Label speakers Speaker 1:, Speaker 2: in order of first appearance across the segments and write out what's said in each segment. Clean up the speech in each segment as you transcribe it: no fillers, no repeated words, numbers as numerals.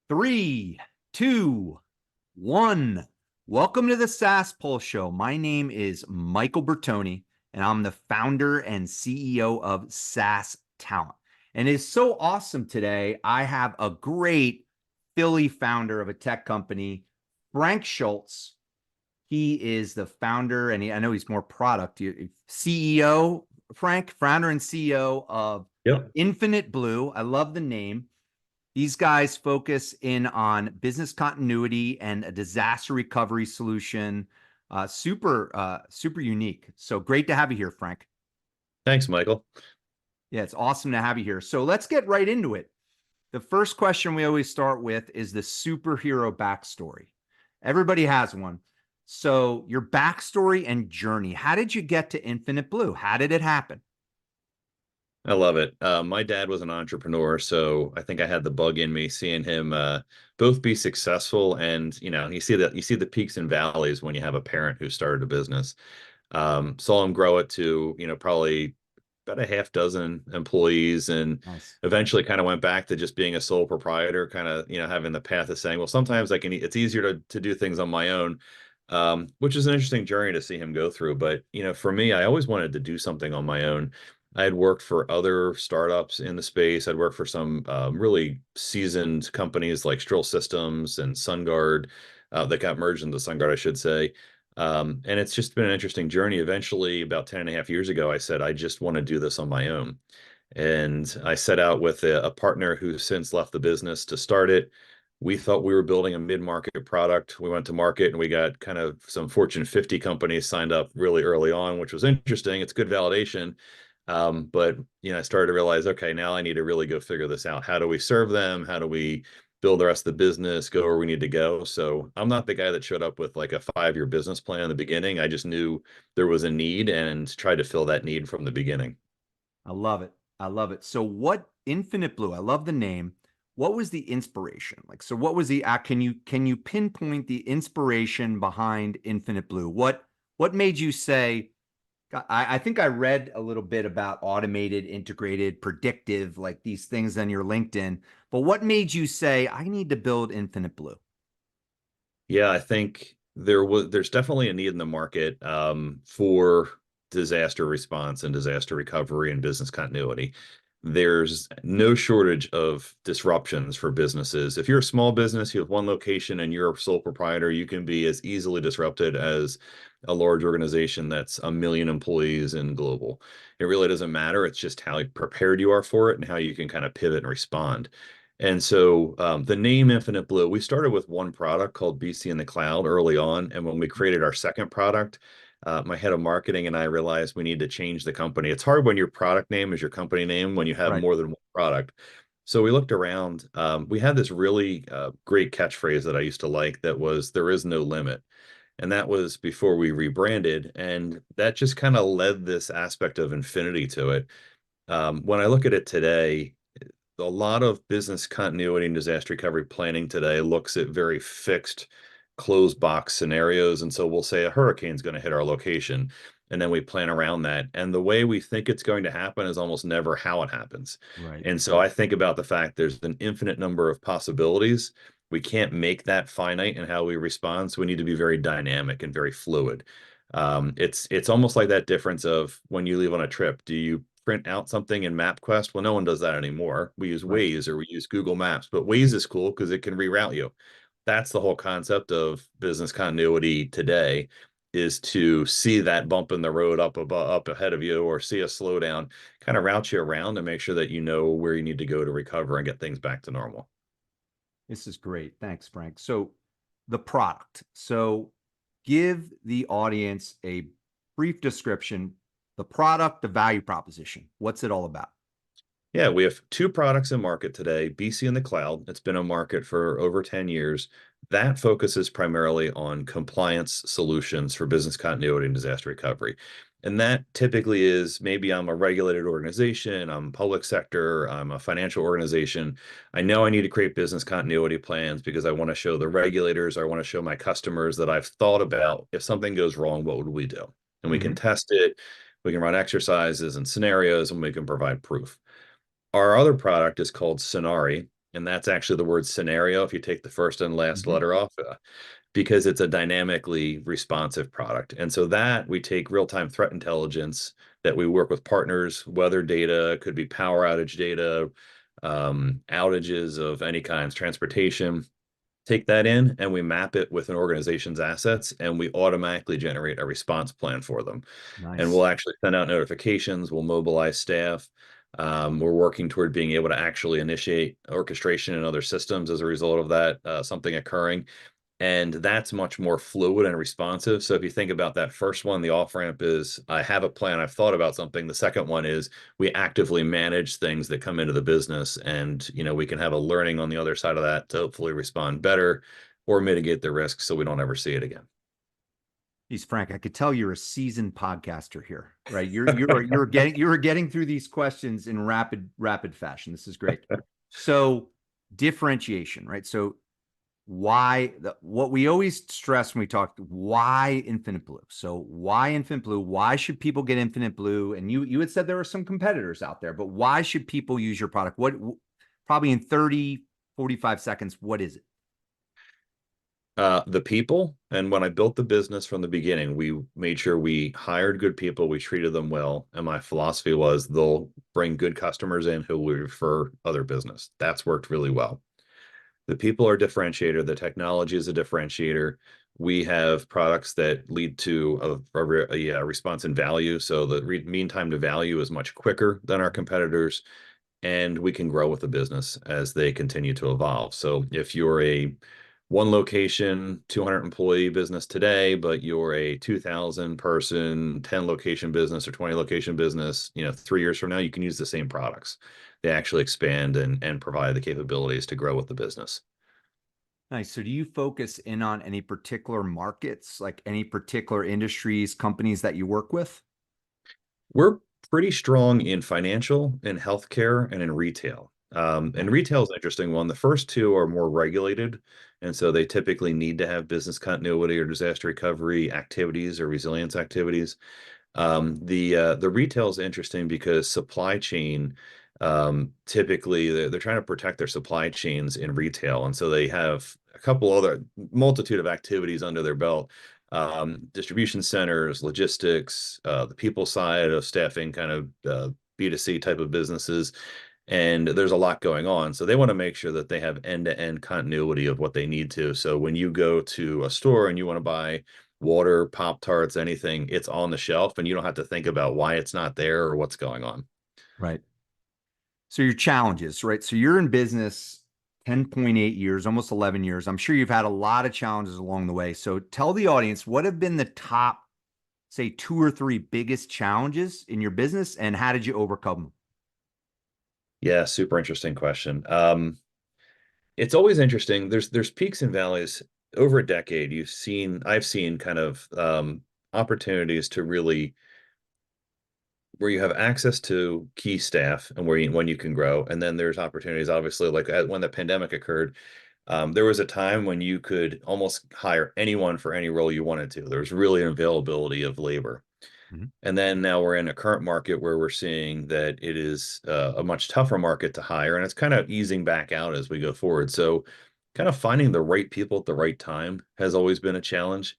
Speaker 1: Three, two, one. Welcome to the SaaS Pulse Show. My name is Michael Bertoni, and I'm the founder and CEO of SaaS Talent. And it's so awesome today. I have a great Philly founder of a tech company, Frank Shultz. He is the founder, and I know he's more product CEO, Frank, founder and CEO of
Speaker 2: Yep.
Speaker 1: Infinite Blue. I love the name. These guys focus in on business continuity and a disaster recovery solution. Super unique. So great to have you here, Frank.
Speaker 2: Thanks, Michael.
Speaker 1: Yeah, it's awesome to have you here. So let's get right into it. The first question we always start with is the superhero backstory. Everybody has one. So your backstory and journey, how did you get to Infinite Blue? How did it happen?
Speaker 2: I love it. My dad was an entrepreneur, so I think I had the bug in me seeing him both be successful and you see the peaks and valleys when you have a parent who started a business. Saw him grow it to probably about a half dozen employees, and
Speaker 1: Nice.
Speaker 2: eventually kind of went back to just being a sole proprietor, kind of having the path of saying, well, sometimes it's easier to do things on my own. Which is an interesting journey to see him go through. But for me, I always wanted to do something on my own. I had worked for other startups in the space. I'd worked for some really seasoned companies like Strohl Systems and SunGard that got merged into SunGard, I should say. And it's just been an interesting journey. Eventually, about 10 and a half years ago, I said, I just want to do this on my own. And I set out with a partner who since left the business to start it. We thought we were building a mid-market product. We went to market and we got kind of some Fortune 50 companies signed up really early on, which was interesting. It's good validation. But I started to realize, okay, now I need to really go figure this out. How do we serve them? How do we build the rest of the business, go where we need to go? So I'm not the guy that showed up with like a 5-year business plan in the beginning. I just knew there was a need and tried to fill that need from the beginning.
Speaker 1: I love it. I love it. So what Infinite Blue, I love the name. What was the inspiration? Like, so what was the can you pinpoint the inspiration behind Infinite Blue? What made you say, I think I read a little bit about automated, integrated, predictive, like these things on your LinkedIn, but what made you say, I need to build Infinite Blue?
Speaker 2: Yeah, I think there's definitely a need in the market for disaster response and disaster recovery and business continuity. There's no shortage of disruptions for businesses. If you're a small business, you have one location and you're a sole proprietor, you can be as easily disrupted as a large organization that's a million employees and global. It really doesn't matter. It's just how prepared you are for it and how you can kind of pivot and respond. And so the name Infinite Blue, we started with one product called BC in the Cloud early on. And when we created our second product, my head of marketing and I realized we need to change the company. It's hard when your product name is your company name when you have
Speaker 1: Right.
Speaker 2: more than one product. So we looked around. We had this really great catchphrase that I used to like that was, there is no limit. And that was before we rebranded. And that just kind of led this aspect of infinity to it. When I look at it today, a lot of business continuity and disaster recovery planning today looks at very fixed, closed box scenarios. And so we'll say a hurricane's going to hit our location, and then we plan around that. And the way we think it's going to happen is almost never how it happens.
Speaker 1: Right.
Speaker 2: And so I think about the fact there's an infinite number of possibilities. We can't make that finite in how we respond. So we need to be very dynamic and very fluid. It's almost like that difference of when you leave on a trip. Do you print out something in MapQuest? Well, no one does that anymore. We use
Speaker 1: Right.
Speaker 2: Waze or we use Google Maps, but Waze is cool because it can reroute you. That's the whole concept of business continuity today, is to see that bump in the road up above, up ahead of you, or see a slowdown, kind of route you around and make sure that you know where you need to go to recover and get things back to normal.
Speaker 1: This is great. Thanks, Frank. So the product. So give the audience a brief description, the product, the value proposition. What's it all about?
Speaker 2: Yeah, we have two products in market today, BC in the Cloud. It's been on market for over 10 years. That focuses primarily on compliance solutions for business continuity and disaster recovery. And that typically is, maybe I'm a regulated organization, I'm public sector, I'm a financial organization. I know I need to create business continuity plans because I want to show the regulators, I want to show my customers that I've thought about, if something goes wrong, what would we do? And we can
Speaker 1: Mhm.
Speaker 2: test it, we can run exercises and scenarios, and we can provide proof. Our other product is called Sonari. And that's actually the word scenario if you take the first and last
Speaker 1: Mhm.
Speaker 2: letter off, because it's a dynamically responsive product. And so that we take real-time threat intelligence that we work with partners, weather data, could be power outage data, outages of any kinds, transportation, take that in and we map it with an organization's assets and we automatically generate a response plan for them. And we'll
Speaker 1: Nice.
Speaker 2: actually send out notifications, we'll mobilize staff. We're working toward being able to actually initiate orchestration in other systems as a result of that, something occurring. And that's much more fluid and responsive. So if you think about that first one, the off ramp is I have a plan, I've thought about something. The second one is we actively manage things that come into the business, and we can have a learning on the other side of that to hopefully respond better or mitigate the risk so we don't ever see it again.
Speaker 1: He's Frank. I could tell you're a seasoned podcaster here, right? You're getting through these questions in rapid fashion. This is great. So differentiation, right? So what we always stress when we talk, why Infinite Blue? So why Infinite Blue? Why should people get Infinite Blue? And you had said there were some competitors out there, but why should people use your product? What, probably in 30, 45 seconds, what is it?
Speaker 2: The people, and when I built the business from the beginning, we made sure we hired good people, we treated them well, and my philosophy was they'll bring good customers in who will refer other business. That's worked really well. The people are a differentiator. The technology is a differentiator. We have products that lead to a response in value. So the mean time to value is much quicker than our competitors, and we can grow with the business as they continue to evolve. So if you're a one location, 200 employee business today, but you're a 2,000 person, 10 location business or 20 location business, 3 years from now, you can use the same products. They actually expand and provide the capabilities to grow with the business.
Speaker 1: Nice. So do you focus in on any particular markets, like any particular industries, companies that you work with?
Speaker 2: We're pretty strong in financial, in healthcare, and in retail. And
Speaker 1: Okay.
Speaker 2: retail is an interesting one. The first two are more regulated, and so they typically need to have business continuity or disaster recovery activities or resilience activities. The retail is interesting because supply chain, typically they're trying to protect their supply chains in retail, and so they have a couple other multitude of activities under their belt. Distribution centers, logistics, the people side of staffing, kind of B2C type of businesses, and there's a lot going on. So they want to make sure that they have end-to-end continuity of what they need to. So when you go to a store and you want to buy water, Pop Tarts, anything, it's on the shelf and you don't have to think about why it's not there or what's going on.
Speaker 1: Right. So your challenges, right? So you're in business 10.8 years, almost 11 years. I'm sure you've had a lot of challenges along the way. So tell the audience, what have been the top, say, two or three biggest challenges in your business, and how did you overcome them?
Speaker 2: Yeah, super interesting question. It's always interesting. There's peaks and valleys over a decade. I've seen kind of opportunities to really where you have access to key staff and when you can grow. And then there's opportunities, obviously, like when the pandemic occurred, there was a time when you could almost hire anyone for any role you wanted to. There was really an availability of labor.
Speaker 1: Mhm.
Speaker 2: And then now we're in a current market where we're seeing that it is a much tougher market to hire, and it's kind of easing back out as we go forward. So, kind of finding the right people at the right time has always been a challenge.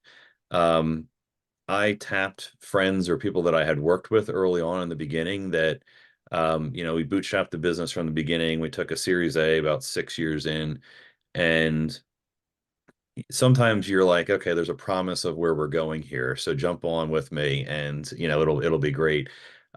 Speaker 2: Um, I tapped friends or people that I had worked with early on in the beginning that, we bootstrapped the business from the beginning. We took a Series A about 6 years in, and sometimes you're like, okay, there's a promise of where we're going here, so jump on with me, and it'll be great.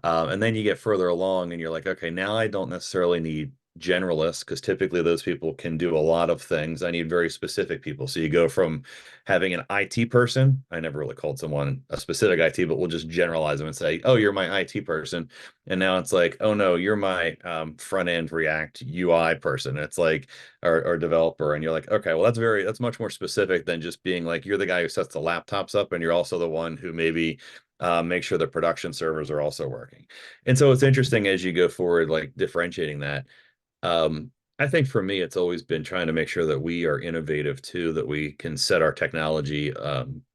Speaker 2: And then you get further along, and you're like, okay, now I don't necessarily need generalists because typically those people can do a lot of things. I need very specific people. So you go from having an IT person. I never really called someone a specific IT, but we'll just generalize them and say, oh, you're my IT person. And now it's like, oh no, you're my front end React UI person. It's like or developer, and you're like, okay, well that's much more specific than just being like you're the guy who sets the laptops up and you're also the one who maybe make sure the production servers are also working. And so it's interesting as you go forward, like differentiating that. I think for me, it's always been trying to make sure that we are innovative too, that we can set our technology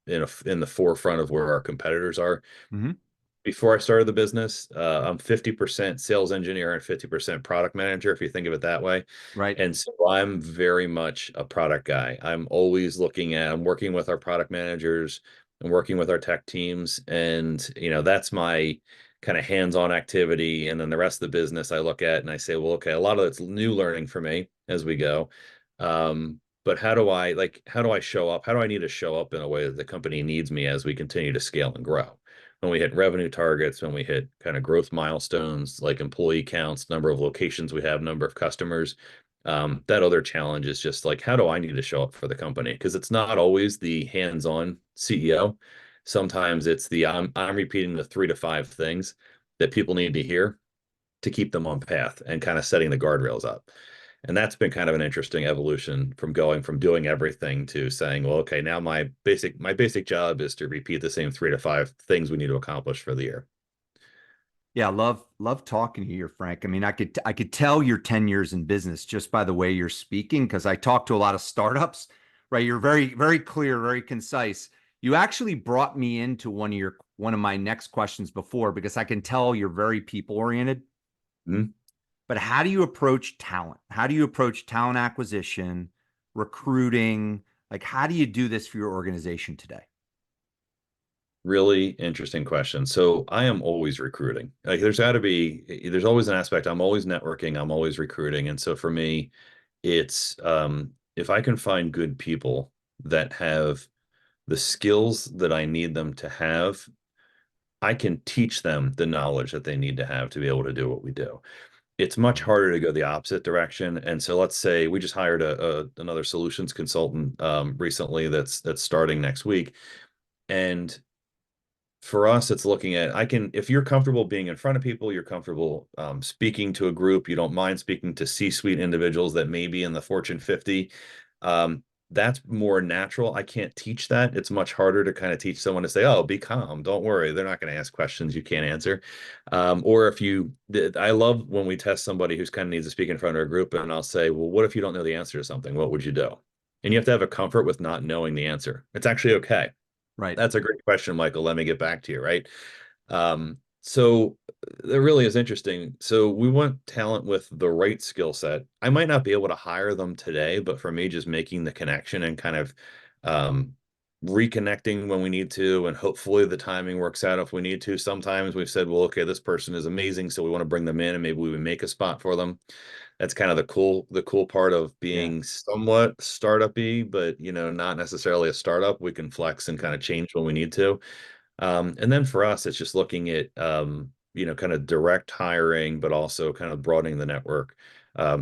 Speaker 2: in the forefront of where our competitors are.
Speaker 1: Mhm.
Speaker 2: before I started the business, I'm 50% sales engineer and 50% product manager, if you think of it that way.
Speaker 1: Right.
Speaker 2: And so I'm very much a product guy. I'm working with our product managers and working with our tech teams. And, that's my kind of hands-on activity. And then the rest of the business I look at and I say, well, okay, a lot of it's new learning for me as we go. But how do I show up? How do I need to show up in a way that the company needs me as we continue to scale and grow? When we hit revenue targets, when we hit kind of growth milestones like employee counts, number of locations we have, number of customers, that other challenge is just like, how do I need to show up for the company? Because it's not always the hands-on CEO. Sometimes it's I'm repeating the 3 to 5 things that people need to hear to keep them on path and kind of setting the guardrails up. And that's been kind of an interesting evolution from going from doing everything to saying, well, okay, now my basic job is to repeat the same 3 to 5 things we need to accomplish for the year.
Speaker 1: Yeah, love talking to you, Frank. I mean, I could tell you're 10 years in business just by the way you're speaking, because I talk to a lot of startups, right? You're very, very clear, very concise. You actually brought me into one of my next questions before, because I can tell you're very people oriented.
Speaker 2: Mhm.
Speaker 1: But how do you approach talent? How do you approach talent acquisition, recruiting? Like, how do you do this for your organization today?
Speaker 2: Really interesting question. So I am always recruiting. Like there's always an aspect. I'm always networking. I'm always recruiting. And so for me, it's if I can find good people that have the skills that I need them to have, I can teach them the knowledge that they need to have to be able to do what we do. It's much
Speaker 1: Mhm.
Speaker 2: harder to go the opposite direction. And so let's say we just hired another solutions consultant recently that's starting next week. And for us, it's looking at if you're comfortable being in front of people, you're comfortable speaking to a group, you don't mind speaking to C-suite individuals that may be in the Fortune 50. That's more natural. I can't teach that. It's much harder to kind of teach someone to say, oh, be calm, don't worry, they're not going to ask questions you can't answer. Or I love when we test somebody who's kind of needs to speak in front of a group, and I'll say, well, what if you don't know the answer to something? What would you do? And you have to have a comfort with not knowing the answer. It's actually okay.
Speaker 1: Right.
Speaker 2: That's a great question, Michael. Let me get back to you, right? So that really is interesting. So we want talent with the right skill set. I might not be able to hire them today, but for me, just making the connection and kind of um, reconnecting when we need to, and hopefully the timing works out if we need to. Sometimes we've said, well, okay, this person is amazing, so we want to bring them in, and maybe we would make a spot for them. That's kind of the cool part of
Speaker 1: Yeah.
Speaker 2: being somewhat startup-y, but not necessarily a startup. We can flex and kind of change when we need to. And then for us, it's just looking at kind of direct hiring, but also kind of broadening the network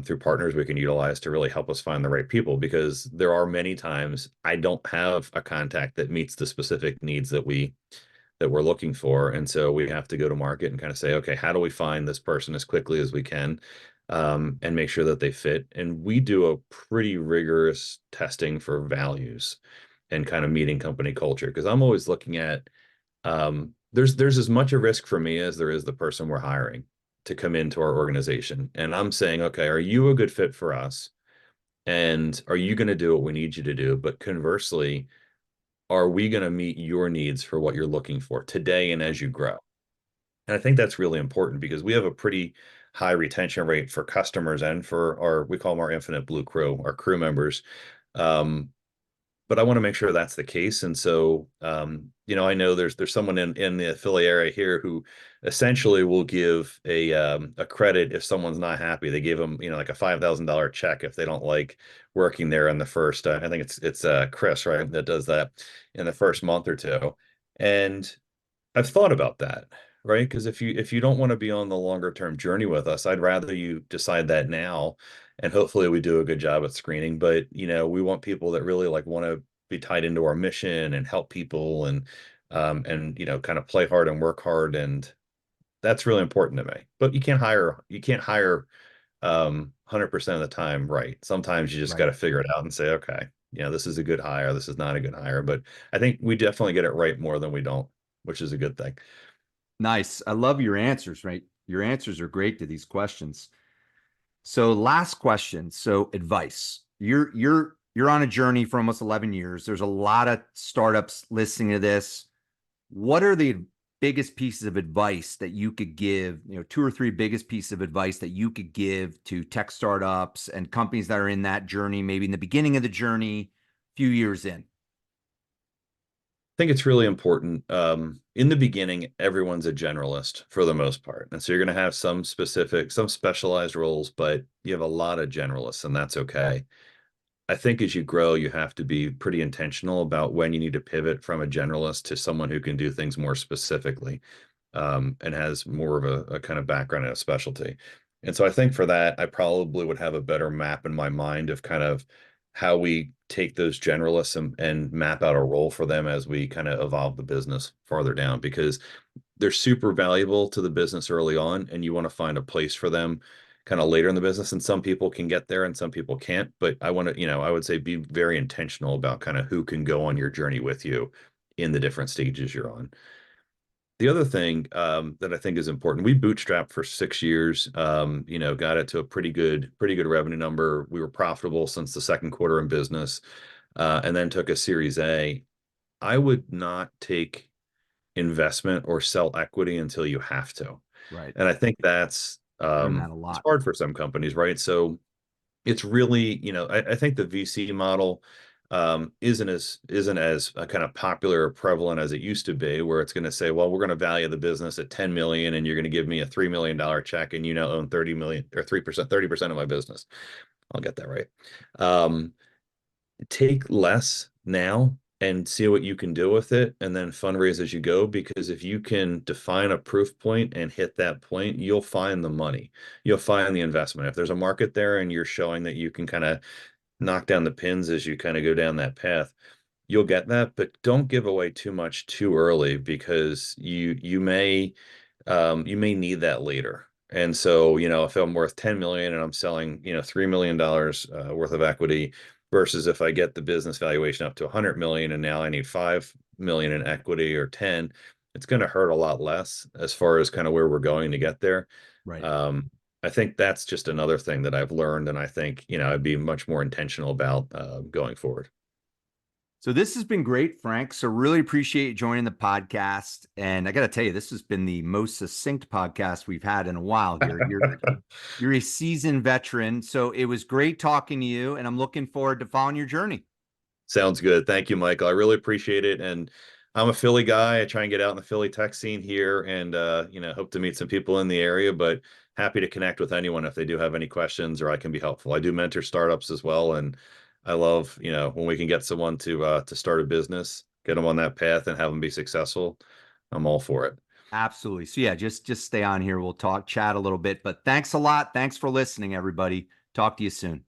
Speaker 2: through partners we can utilize to really help us find the right people. Because there are many times I don't have a contact that meets the specific needs that we're looking for. And so we have to go to market and kind of say, okay, how do we find this person as quickly as we can, and make sure that they fit? And we do a pretty rigorous testing for values and kind of meeting company culture. Because I'm always looking at there's as much a risk for me as there is the person we're hiring to come into our organization. And I'm saying, okay, are you a good fit for us? And are you going to do what we need you to do? But conversely, are we going to meet your needs for what you're looking for today and as you grow? And I think that's really important because we have a pretty high retention rate for customers and for we call them our infinite blue crew, our crew members. Um, but I want to make sure that's the case. And so, I know there's someone in the Philly area here who essentially will give a credit if someone's not happy. They give them, like a $5,000 check if they don't like working there in the first. I think it's Chris, right, that does that in the first month or two. And I've thought about that, right? Because if you don't want to be on the longer term journey with us, I'd rather you decide that now, and hopefully we do a good job at screening. But we want people that really like want to be tied into our mission and help people and kind of play hard and work hard, and that's really important to me. But you can't hire 100% of the time, right? Sometimes you just got
Speaker 1: Right.
Speaker 2: to figure it out and say, okay, this is a good hire, this is not a good hire. But I think we definitely get it right more than we don't, which is a good thing.
Speaker 1: Nice. I love your answers, right? Your answers are great to these questions. So last question. So advice. You're on a journey for almost 11 years. There's a lot of startups listening to this. What are the biggest pieces of advice that you could give, two or three biggest pieces of advice that you could give to tech startups and companies that are in that journey, maybe in the beginning of the journey, few years in?
Speaker 2: think it's really important. In the beginning, everyone's a generalist for the most part. And so you're going to have some specialized roles, but you have a lot of generalists, and that's okay. I think as you grow, you have to be pretty intentional about when you need to pivot from a generalist to someone who can do things more specifically, and has more of a kind of background and a specialty. And so I think for that, I probably would have a better map in my mind of kind of how we take those generalists and map out a role for them as we kind of evolve the business farther down, because they're super valuable to the business early on, and you want to find a place for them kind of later in the business. And some people can get there and some people can't. But I want to, I would say be very intentional about kind of who can go on your journey with you in the different stages you're on. The other thing that I think is important, we bootstrapped for 6 years, got it to a pretty good revenue number. We were profitable since the second quarter in business, and then took a Series A. I would not take investment or sell equity until you have to.
Speaker 1: Right.
Speaker 2: And I think that's
Speaker 1: Learn that a
Speaker 2: it's
Speaker 1: lot.
Speaker 2: hard for some companies, right? So it's really, I think the VC model isn't as kind of popular or prevalent as it used to be, where it's going to say, well, we're going to value the business at 10 million and you're going to give me a $3 million check and you now own 30 million or 3%, 30% of my business. I'll get that right. Um, Take less now and see what you can do with it, and then fundraise as you go. Because if you can define a proof point and hit that point, you'll find the money, you'll find the investment. If there's a market there and you're showing that you can kind of knock down the pins as you kind of go down that path, you'll get that. But don't give away too much too early, because you may need that later. And so, if I'm worth 10 million and I'm selling, $3 million worth of equity, versus if I get the business valuation up to 100 million and now I need 5 million in equity or 10, it's going to hurt a lot less as far as kind of where we're going to get there.
Speaker 1: Right.
Speaker 2: I think that's just another thing that I've learned, and I think, I'd be much more intentional about going forward.
Speaker 1: So this has been great, Frank. So really appreciate you joining the podcast. And I got to tell you, this has been the most succinct podcast we've had in a while here. You're a seasoned veteran, so it was great talking to you, and I'm looking forward to following your journey.
Speaker 2: Sounds good. Thank you, Michael. I really appreciate it. And I'm a Philly guy. I try and get out in the Philly tech scene here, and hope to meet some people in the area, but happy to connect with anyone if they do have any questions or I can be helpful. I do mentor startups as well, and I love, when we can get someone to start a business, get them on that path and have them be successful. I'm all for it.
Speaker 1: Absolutely. So yeah, just stay on here. We'll chat a little bit, but thanks a lot. Thanks for listening, everybody. Talk to you soon.